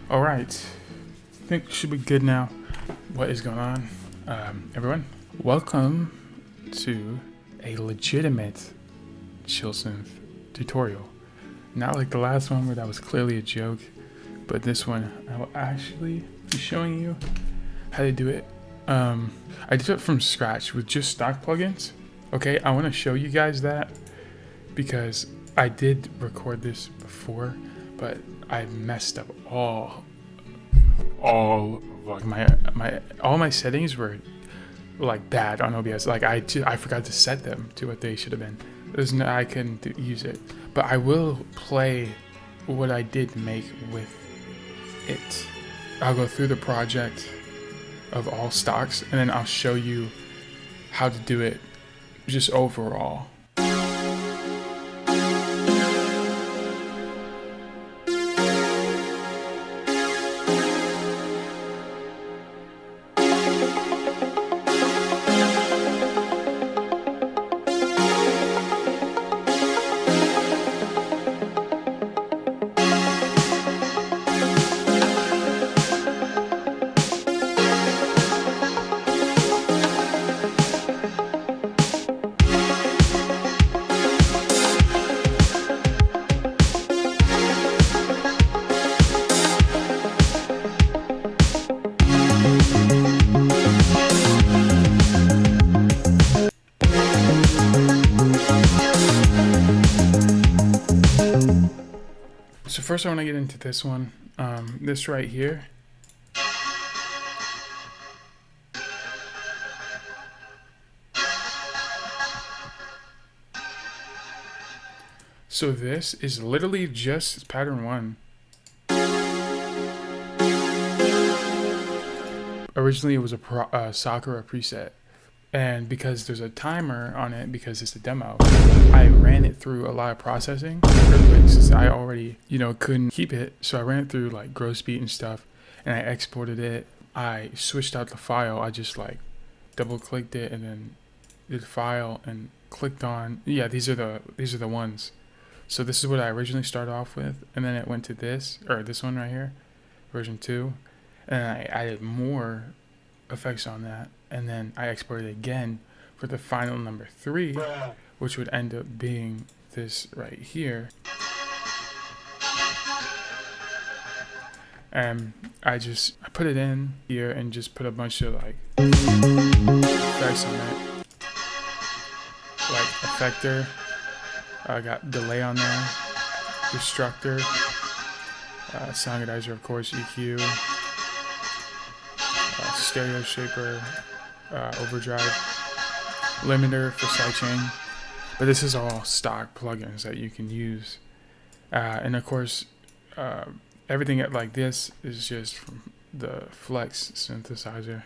All right, I think we should be good now. What is going on, everyone? Welcome to a legitimate Chillsynth tutorial. Not like the last one where that was clearly a joke, but this one I will actually be showing you how to do it. I did it from scratch with just stock plugins. Okay, I want to show you guys that because I did record this before, but I messed up all like all my settings were like bad on OBS. Like I forgot to set them to what they should have been. I couldn't use it, but I will play what I did make with it. I'll go through the project of all stocks and then I'll show you how to do it just overall. So first I want to get into this one, this right here. So this is literally just pattern 1. Originally it was a Sakura preset. And because there's a timer on it, because it's a demo, I ran it through a lot of processing since I already, couldn't keep it. So I ran it through like gross beat and stuff, and I exported it. I switched out the file. I just like double clicked it and then did file and clicked on. Yeah, these are the ones. So this is what I originally started off with, and then it went to this one right here, version 2, and I added more effects on that. And then I exported it again for the final number 3, which would end up being this right here. And I put it in here and just put a bunch of like effects on it, like effector. I got delay on there, destructor, sound godizer, of course, EQ, stereo shaper, overdrive, limiter for sidechain. But this is all stock plugins that you can use, and of course everything like this is just from the Flex synthesizer.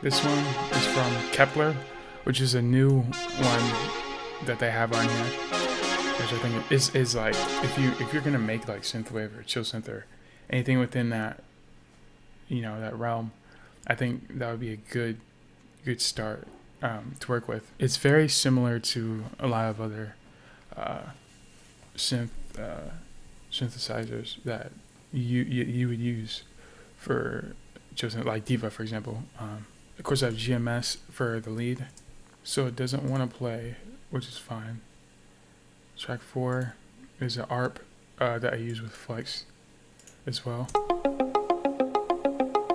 This one is from Kepler, which is a new one that they have on here, which I think is like if you're gonna make like synthwave or chillsynth or anything within that, that realm, I think that would be a good start to work with. It's very similar to a lot of other synthesizers that you would use for chillsynth, like Diva, for example. Of course, I have GMS for the lead, so it doesn't want to play, which is fine. Track 4 is an ARP that I use with Flex as well.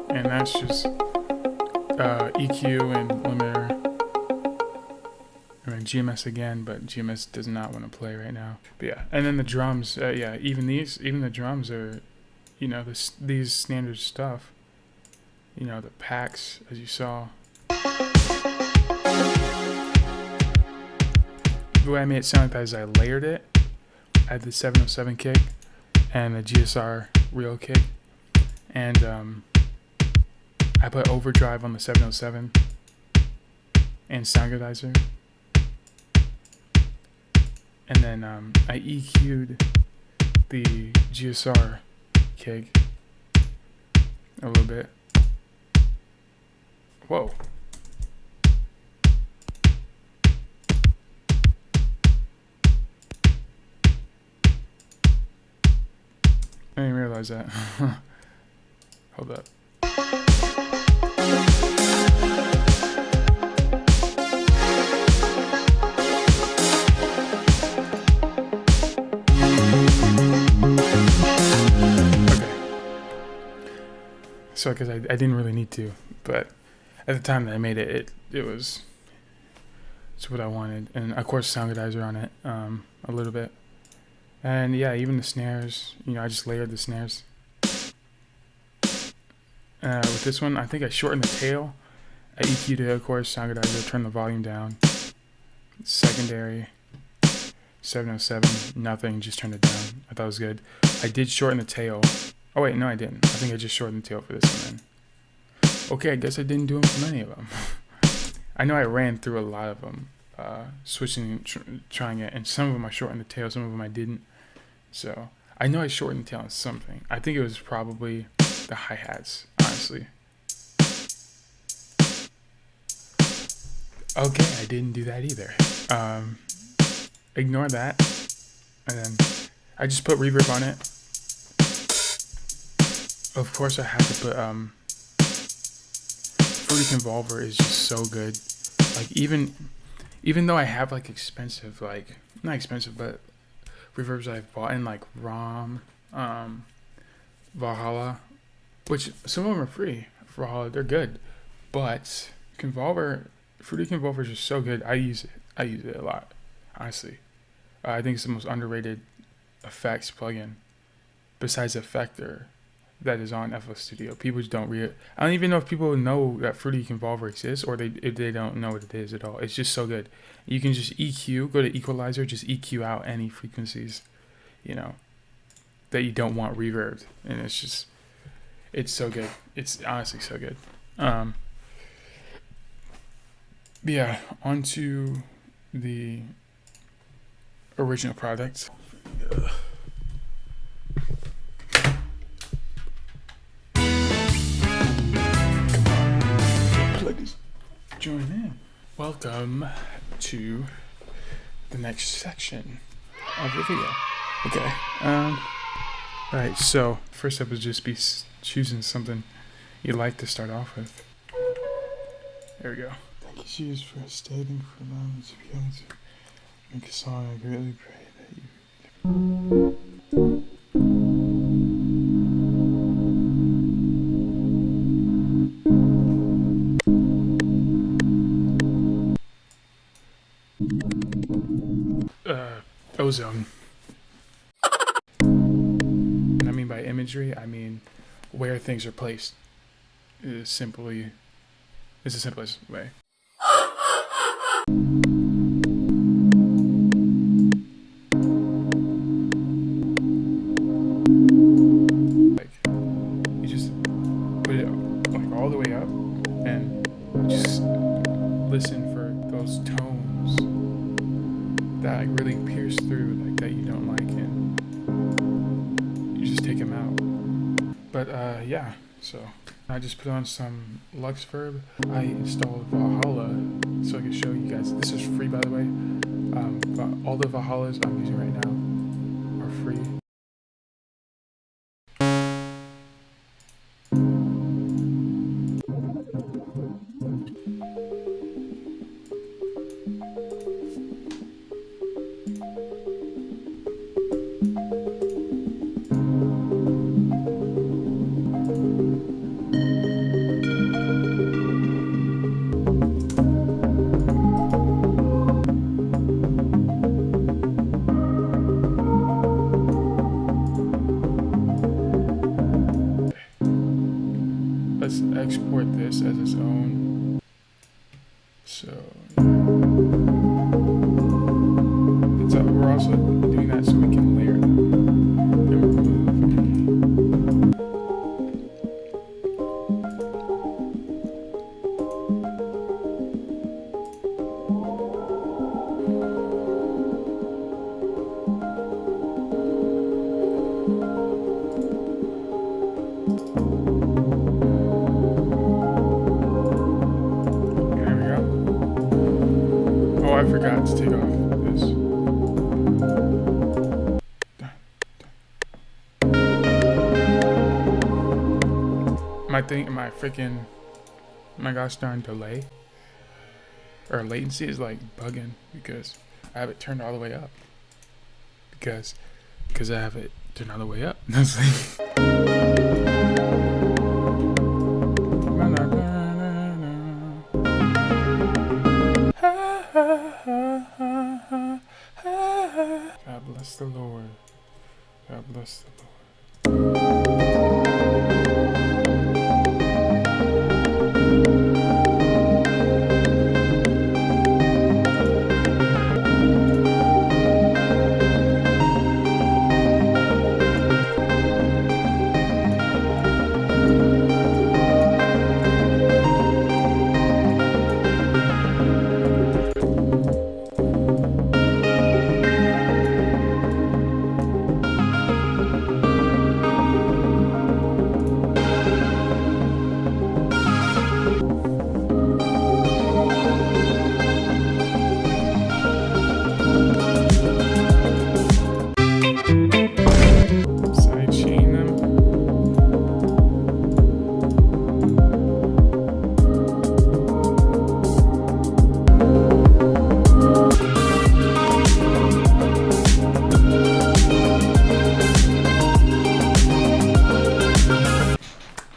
And that's just EQ and limiter. And then GMS again, but GMS does not want to play right now. But yeah, and then the drums, even the drums are, these standard stuff. The packs, as you saw. The way I made it sound like that is I layered it. I had the 707 kick and the GSR real kick. And I put overdrive on the 707 and sound godizer. And then I EQ'd the GSR kick a little bit. Whoa. I didn't realize that. Hold up. So, because I didn't really need to, but at the time that I made it, it's what I wanted. And of course, Soundgodizer on it, a little bit. And yeah, even the snares, you know, I just layered the snares. With this one, I think I shortened the tail. I EQ'd it, of course, Soundgodizer, turned the volume down. Secondary, 707, nothing, just turned it down. I thought it was good. I did shorten the tail. Oh wait, no I didn't. I think I just shortened the tail for this one then. Okay, I guess I didn't do them for many of them. I know I ran through a lot of them, switching, trying it, and some of them I shortened the tail, some of them I didn't. So, I know I shortened the tail on something. I think it was probably the hi-hats, honestly. Okay, I didn't do that either. Ignore that. And then I just put reverb on it. Of course I had to put, Fruity Convolver is just so good. Like, even though I have, like, expensive, like, not expensive, but reverbs I've bought in, like, ROM, Valhalla, which some of them are free. Valhalla, they're good. But Fruity Convolver is just so good. I use it a lot, honestly. I think it's the most underrated effects plugin besides Effector that is on FL Studio. People just don't I don't even know if people know that Fruity Convolver exists, or if they don't know what it is at all. It's just so good. You can just EQ, go to equalizer, just EQ out any frequencies, you know, that you don't want reverbed, and it's so good. It's honestly so good. Yeah, onto the original product. Join in. Welcome to the next section of the video. Okay. Alright, so first up would just be choosing something you like to start off with. There we go. Thank you, Jesus, for stating for allowing me to be able to make a song. I greatly pray that you. Ozone. And I mean by imagery, I mean where things are placed. It's the simplest way. Like, you just put it like all the way up and just listen for those tones that like really pierce through, like that you don't like, and you just take them out. But yeah, so I just put on some Luxverb. I installed Valhalla so I can show you guys. This is free, by the way. But all the Valhallas I'm using right now are free. Let's export this as its own. So we're also doing that so we can layer them and remove forgot to take off this. My gosh darn delay or latency is like bugging because I have it turned all the way up. Because I have it turned all the way up. That's like God bless the Lord. God bless the Lord.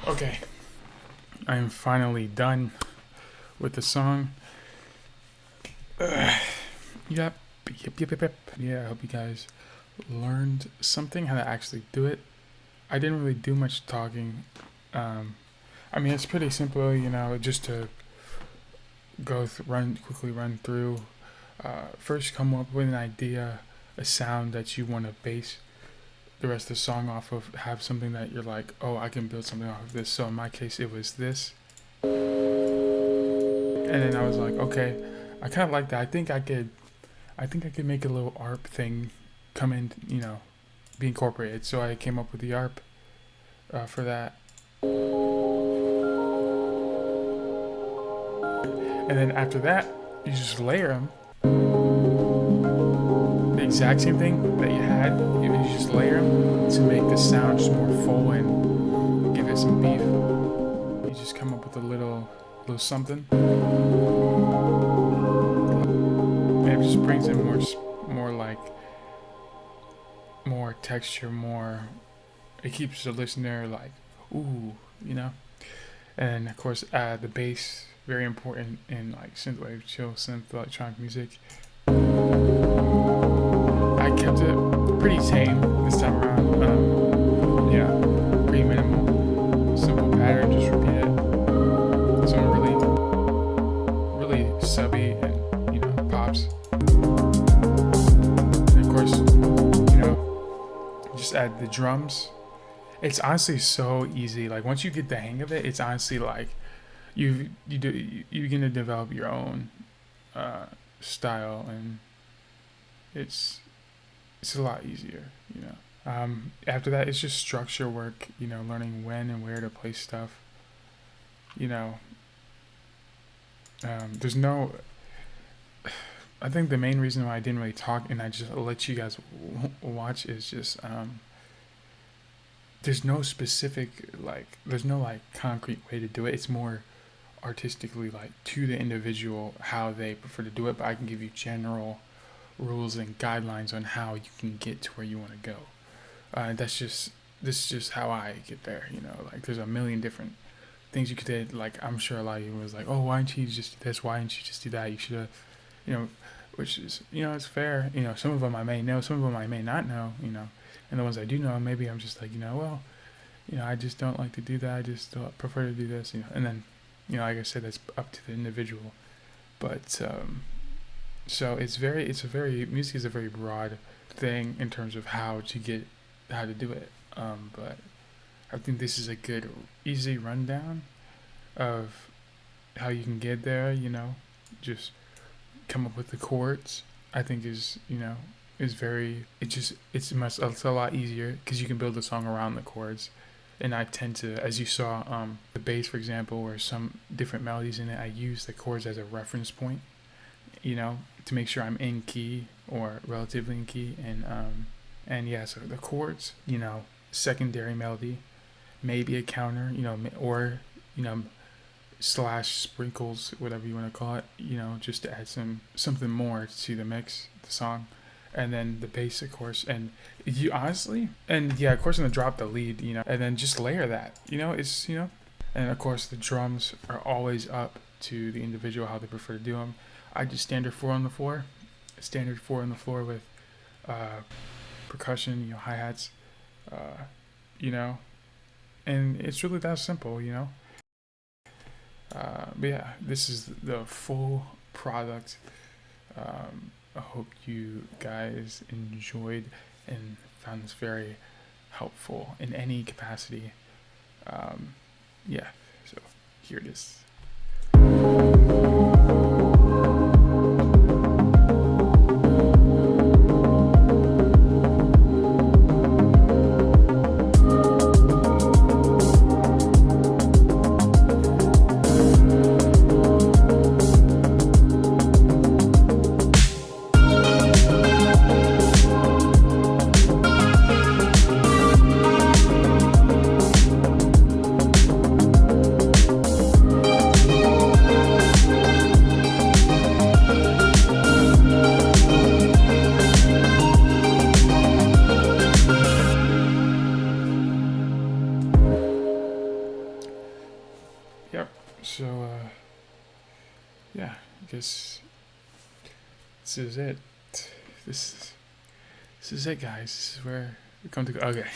Okay, I am finally done with the song. Yep. Yeah, I hope you guys learned something, how to actually do it. I didn't really do much talking. I mean, it's pretty simple, just to quickly run through. First, come up with an idea, a sound that you want to base the rest of the song off of. Have something that you're like, oh, I can build something off of this. So in my case, it was this. And then I was like, okay, I kind of like that. I think I could make a little ARP thing come in, be incorporated. So I came up with the ARP for that. And then after that, you just layer them. The exact same thing that you had, you just layer them to make the sound just more full and give it some beef. You just come up with a little something. And it just brings in more texture, it keeps the listener like, ooh, And of course, the bass, very important in like synthwave, Chillsynth, electronic music. I kept it pretty tame this time around. Pretty minimal, simple pattern, just repeat it. Some really subby and pops. And of course, just add the drums. It's honestly so easy. Like once you get the hang of it, it's honestly like you're gonna develop your own style, and it's a lot easier. After that, it's just structure work. Learning when and where to place stuff. There's no. I think the main reason why I didn't really talk and I just let you guys watch is just there's no specific there's no concrete way to do it. It's more artistically to the individual how they prefer to do it, but I can give you general rules and guidelines on how you can get to where you want to go. This is just how I get there. There's a million different things you could do. I'm sure a lot of you was like, oh, why didn't you just do this? Why didn't you just do that? You should have, which is, it's fair. Some of them I may know, some of them I may not know, and the ones I do know, maybe I'm just like, I just don't like to do that. I just prefer to do this, and then, like I said, that's up to the individual. But, so music is a very broad thing in terms of how to do it. But I think this is a good, easy rundown of how you can get there, just come up with the chords. I think it's a lot easier because you can build a song around the chords. And I tend to, as you saw, the bass, for example, or some different melodies in it, I use the chords as a reference point, to to make sure I'm in key or relatively in key, and yeah, so the chords, you know, secondary melody, maybe a counter, you know, or you know, slash sprinkles, whatever you want to call it, you know, just to add something more to the mix, the song, and then the bass, of course, and you honestly, and yeah, of course, I'm gonna drop the lead, you know, and then just layer that, you know, it's, you know, and of course the drums are always up to the individual how they prefer to do them. I just standard four on the floor with percussion, you know, hi-hats, you know, and it's really that simple, you know. But yeah, this is the full product. I hope you guys enjoyed and found this very helpful in any capacity. Yeah, so here it is. Yep. So, yeah, I guess this is it. This is it, guys. This is where we come to. Okay.